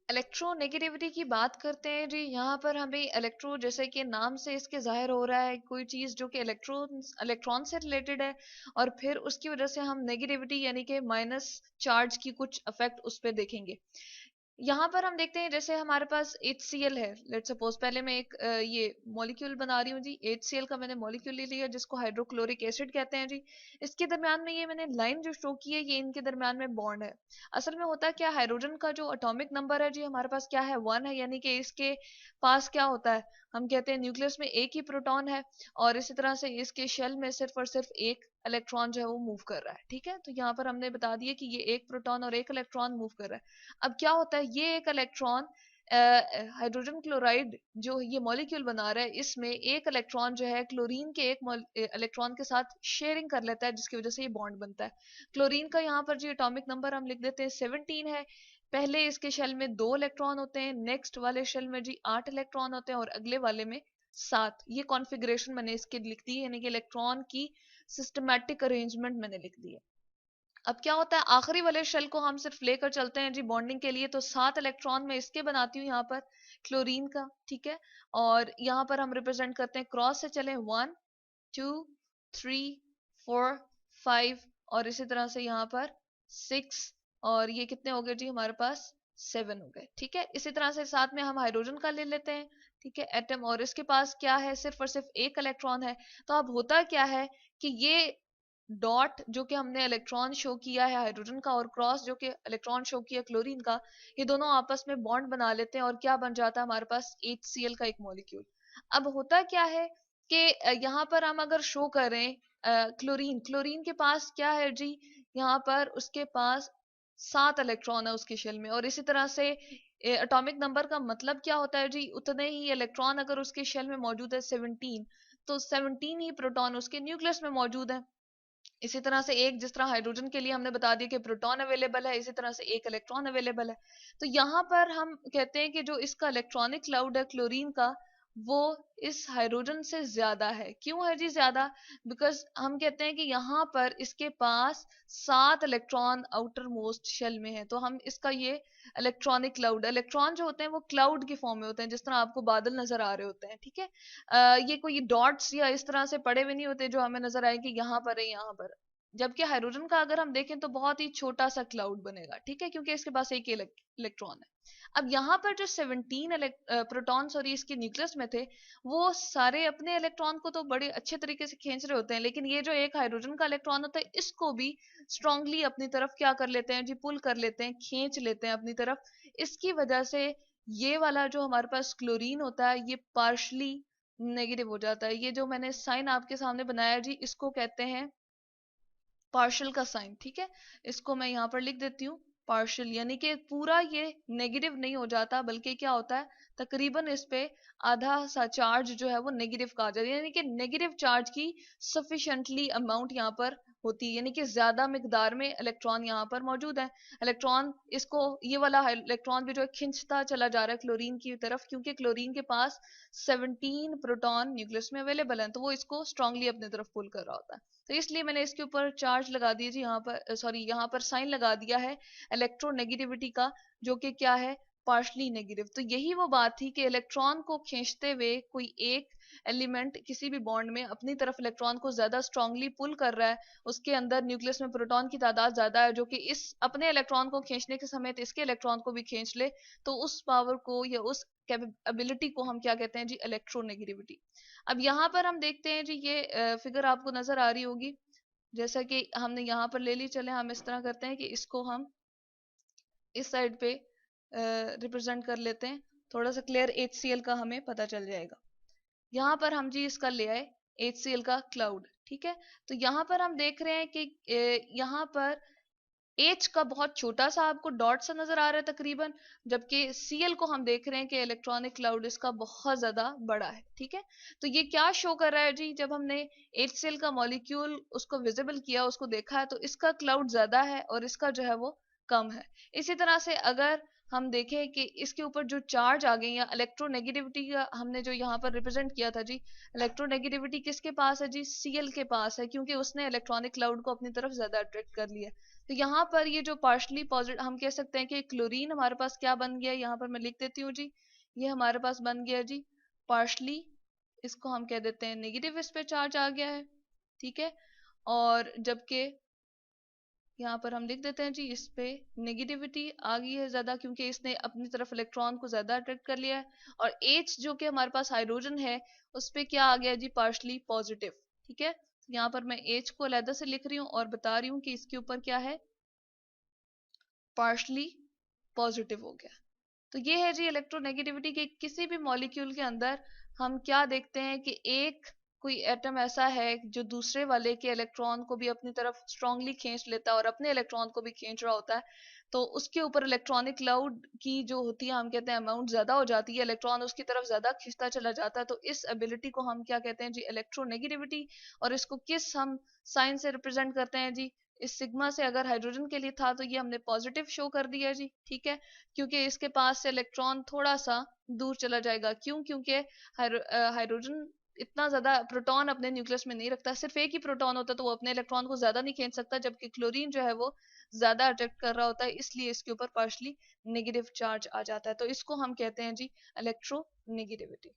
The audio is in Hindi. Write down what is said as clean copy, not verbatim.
इलेक्ट्रोनेगेटिविटी की बात करते हैं जी। यहाँ पर हमें इलेक्ट्रो, जैसे कि नाम से इसके जाहिर हो रहा है, कोई चीज जो कि इलेक्ट्रॉन से रिलेटेड है, और फिर उसकी वजह से हम नेगेटिविटी यानी कि माइनस चार्ज की कुछ इफेक्ट उस पर देखेंगे। यहाँ पर हम देखते हैं जैसे हमारे पास HCl है, लेट्स सपोज। पहले मैं एक ये मॉलिक्यूल बना रही हूँ जी। HCl का मैंने मॉलिक्यूल ले लिया जिसको हाइड्रोक्लोरिक एसिड कहते हैं जी। इसके दरम्यान में ये मैंने लाइन जो शो की है, ये इनके दरम्यान में बॉन्ड है। असल में होता क्या, हाइड्रोजन का जो एटॉमिक नंबर है जी हमारे पास क्या है, 1 है। यानी कि इसके पास क्या होता है, हम कहते हैं न्यूक्लियस में एक ही प्रोटॉन है, और इसी तरह से इसके शेल में सिर्फ और सिर्फ एक इलेक्ट्रॉन जो है वो मूव कर रहा है। ठीक है, तो यहाँ पर हमने बता दिया कि ये एक प्रोटॉन और एक इलेक्ट्रॉन मूव कर रहा है। अब क्या होता है, ये एक इलेक्ट्रॉन हाइड्रोजन क्लोराइड जो ये मॉलिक्यूल बना रहा है, इसमें एक इलेक्ट्रॉन जो है क्लोरीन के एक इलेक्ट्रॉन के साथ शेयरिंग कर लेता है, जिसकी वजह से ये बॉन्ड बनता है। क्लोरीन का यहाँ पर जो एटॉमिक नंबर हम लिख देते हैं 17 है। पहले इसके शेल में 2 इलेक्ट्रॉन होते हैं, नेक्स्ट वाले शेल में जी 8 इलेक्ट्रॉन होते हैं, और अगले वाले में 7। ये कॉन्फ़िगरेशन मैंने इसकी लिख दी है, यानी कि इलेक्ट्रॉन की सिस्टमैटिक अरेंजमेंट मैंने लिख दी है। अब क्या होता है, आखिरी वाले शेल को हम सिर्फ लेकर चलते हैं जी बॉन्डिंग के लिए, तो 7 इलेक्ट्रॉन में इसके बनाती हूँ यहाँ पर क्लोरीन का। ठीक है, और यहाँ पर हम रिप्रेजेंट करते हैं, क्रॉस से चले 1 2 3 4 5, और इसी तरह से यहाँ पर 6, और ये कितने हो गए जी हमारे पास, 7 हो गए। ठीक है, इसी तरह से साथ में हम हाइड्रोजन का ले लेते हैं। ठीक है, एटम, और इसके पास क्या है, सिर्फ और सिर्फ एक इलेक्ट्रॉन है। तो अब होता क्या है कि ये डॉट जो कि हमने इलेक्ट्रॉन शो किया है हाइड्रोजन का, और क्रॉस जो कि इलेक्ट्रॉन शो किया क्लोरीन का, ये दोनों आपस में बॉन्ड बना लेते हैं, और क्या बन जाता है हमारे पास, HCl का एक मॉलिक्यूल। अब होता क्या है कि यहाँ पर हम अगर शो करें क्लोरीन, क्लोरीन के पास क्या है जी, यहाँ पर उसके पास 7 इलेक्ट्रॉन है उसके शेल में, और इसी तरह से एटॉमिक नंबर का मतलब क्या होता है जी, उतने ही इलेक्ट्रॉन अगर उसके शेल में मौजूद है 17, तो 17 ही प्रोटॉन उसके न्यूक्लियस में मौजूद है। इसी तरह से एक, जिस तरह हाइड्रोजन के लिए हमने बता दिया कि प्रोटॉन अवेलेबल है, इसी तरह से एक इलेक्ट्रॉन अवेलेबल है। तो यहाँ पर हम कहते हैं कि जो इसका इलेक्ट्रॉनिक क्लाउड है क्लोरीन का, वो इस हाइड्रोजन से ज्यादा है। क्यों है जी ज्यादा, बिकॉज हम कहते हैं कि यहाँ पर इसके पास 7 इलेक्ट्रॉन आउटर मोस्ट शेल में है, तो हम इसका ये इलेक्ट्रॉनिक क्लाउड, इलेक्ट्रॉन जो होते हैं वो क्लाउड के फॉर्म में होते हैं, जिस तरह आपको बादल नजर आ रहे होते हैं। ठीक है, ये कोई डॉट्स या इस तरह से पड़े हुए नहीं होते जो हमें नजर आए कि यहाँ पर है यहाँ पर। जबकि हाइड्रोजन का अगर हम देखें तो बहुत ही छोटा सा क्लाउड बनेगा। ठीक है, क्योंकि इसके पास एक ही इलेक्ट्रॉन है। अब यहाँ पर जो 17 प्रोटॉन सॉरी इसके न्यूक्लियस में थे, वो सारे अपने इलेक्ट्रॉन को तो बड़े अच्छे तरीके से खींच रहे होते हैं, लेकिन ये जो एक हाइड्रोजन का इलेक्ट्रॉन होता है, इसको भी स्ट्रांगली अपनी तरफ क्या कर लेते हैं जी, पुल कर लेते हैं, खींच लेते हैं अपनी तरफ। इसकी वजह से ये वाला जो हमारे पास क्लोरीन होता है, ये पार्शली नेगेटिव हो जाता है। ये जो मैंने साइन आपके सामने बनाया जी, इसको कहते हैं पार्शियल का साइन। ठीक है, इसको मैं यहाँ पर लिख देती हूँ पार्शियल, यानी कि पूरा ये नेगेटिव नहीं हो जाता, बल्कि क्या होता है, तकरीबन इस पे आधा सा चार्ज जो है वो नेगेटिव का आ जाता है, यानी कि नेगेटिव चार्ज की सफिशिएंटली अमाउंट यहाँ पर होती है, यानी कि ज्यादा मिकदार में इलेक्ट्रॉन यहाँ पर मौजूद है। इलेक्ट्रॉन इसको, ये वाला इलेक्ट्रॉन भी जो है खिंचता चला जा रहा है क्लोरीन की तरफ, क्योंकि क्लोरीन के पास 17 प्रोटॉन न्यूक्लियस में अवेलेबल है, तो वो इसको स्ट्रांगली अपनी तरफ पुल कर रहा होता है। तो इसलिए मैंने इसके ऊपर चार्ज लगा दिया जी, यहाँ पर सॉरी यहाँ पर साइन लगा दिया है इलेक्ट्रोनेगेटिविटी का, जो कि क्या है, पार्शली नेगेटिव। तो यही वो बात थी कि इलेक्ट्रॉन को खींचते हुए कोई एक एलिमेंट किसी भी बॉन्ड में अपनी तरफ इलेक्ट्रॉन को ज्यादा स्ट्रांगली पुल कर रहा है, उसके अंदर न्यूक्लियस में प्रोटॉन की तादाद ज्यादा है, जो कि इस अपने इलेक्ट्रॉन को खींचने के समेत इसके इलेक्ट्रॉन को भी खींच ले, तो उस पावर को या उस कैपेबिलिटी को हम क्या कहते हैं जी, इलेक्ट्रोनेगेटिविटी। अब यहाँ पर हम देखते हैं जी, ये फिगर आपको नजर आ रही होगी, जैसा कि हमने यहाँ पर ले ली। चले हम इस तरह करते हैं कि इसको हम इस साइड पे रिप्रेजेंट कर लेते हैं, थोड़ा सा क्लियर HCl का हमें पता चल जाएगा। यहाँ पर हम जी इसका ले आए HCl का क्लाउड। ठीक है, तो यहाँ पर हम देख रहे हैं कि यहाँ पर H का बहुत छोटा सा आपको डॉट सा नजर आ रहा है तकरीबन, जबकि Cl को हम देख रहे हैं कि इलेक्ट्रॉनिक क्लाउड इसका बहुत ज्यादा बड़ा है। ठीक है, तो ये क्या शो कर रहा है जी, जब हमने HCl का मॉलिक्यूल उसको विजिबल किया, उसको देखा है, तो इसका क्लाउड ज्यादा है और इसका जो है वो कम है। इसी तरह से अगर हम देखें कि इसके ऊपर जो चार्ज आ गए या इलेक्ट्रोनेगेटिविटी का हमने जो यहाँ पर रिप्रेजेंट किया था जी, इलेक्ट्रोनेगेटिविटी किसके पास है जी, Cl के पास है, क्योंकि उसने इलेक्ट्रॉनिक क्लाउड को अपनी तरफ ज्यादा अट्रैक्ट कर लिया। तो यहाँ पर ये जो पार्शली पॉजिटिव, हम कह सकते हैं कि क्लोरीन हमारे पास क्या बन गया, यहाँ पर मैं लिख देती हूँ जी, ये हमारे पास बन गया जी पार्शली, इसको हम कह देते हैं नेगेटिव, इस पे चार्ज आ गया है, ठीक है। और जबकि यहाँ पर हम लिख देते हैं जी, इस पे नेगेटिविटी आ गई है ज्यादा, क्योंकि इसने अपनी तरफ इलेक्ट्रॉन को ज्यादा अट्रैक्ट कर लिया है। और H जो कि हमारे पास हाइड्रोजन है, उस पे क्या आ गया जी, पार्शली पॉजिटिव, ठीक है। तो यहाँ पर मैं H को अलहदा से लिख रही हूँ और बता रही हूँ कि इसके ऊपर क्या है, पार्शली पॉजिटिव हो गया। तो ये है जी इलेक्ट्रोनेगेटिविटी के किसी भी मॉलिक्यूल के अंदर हम क्या देखते हैं कि एक कोई एटम ऐसा है जो दूसरे वाले के इलेक्ट्रॉन को भी अपनी तरफ स्ट्रांगली खींच लेता है और अपने इलेक्ट्रॉन को भी खींच रहा होता है। तो उसके ऊपर इलेक्ट्रॉनिक क्लाउड की जो होती है, हम कहते हैं अमाउंट ज्यादा हो जाती है, इलेक्ट्रॉन उसकी तरफ ज्यादा खींचता चला जाता है। तो इस एबिलिटी को हम क्या कहते हैं जी, इलेक्ट्रोनेगेटिविटी। और इसको किस हम साइन से रिप्रेजेंट करते हैं जी, इस सिग्मा से। अगर हाइड्रोजन के लिए था तो ये हमने पॉजिटिव शो कर दिया जी, ठीक है, क्योंकि इसके पास से इलेक्ट्रॉन थोड़ा सा दूर चला जाएगा। क्यों? क्योंकि हाइड्रोजन इतना ज्यादा प्रोटॉन अपने न्यूक्लियस में नहीं रखता, सिर्फ एक ही प्रोटॉन होता, तो वो अपने इलेक्ट्रॉन को ज्यादा नहीं खींच सकता, जबकि क्लोरीन जो है वो ज्यादा अट्रैक्ट कर रहा होता है, इसलिए इसके ऊपर पार्शली नेगेटिव चार्ज आ जाता है। तो इसको हम कहते हैं जी इलेक्ट्रोनेगेटिविटी।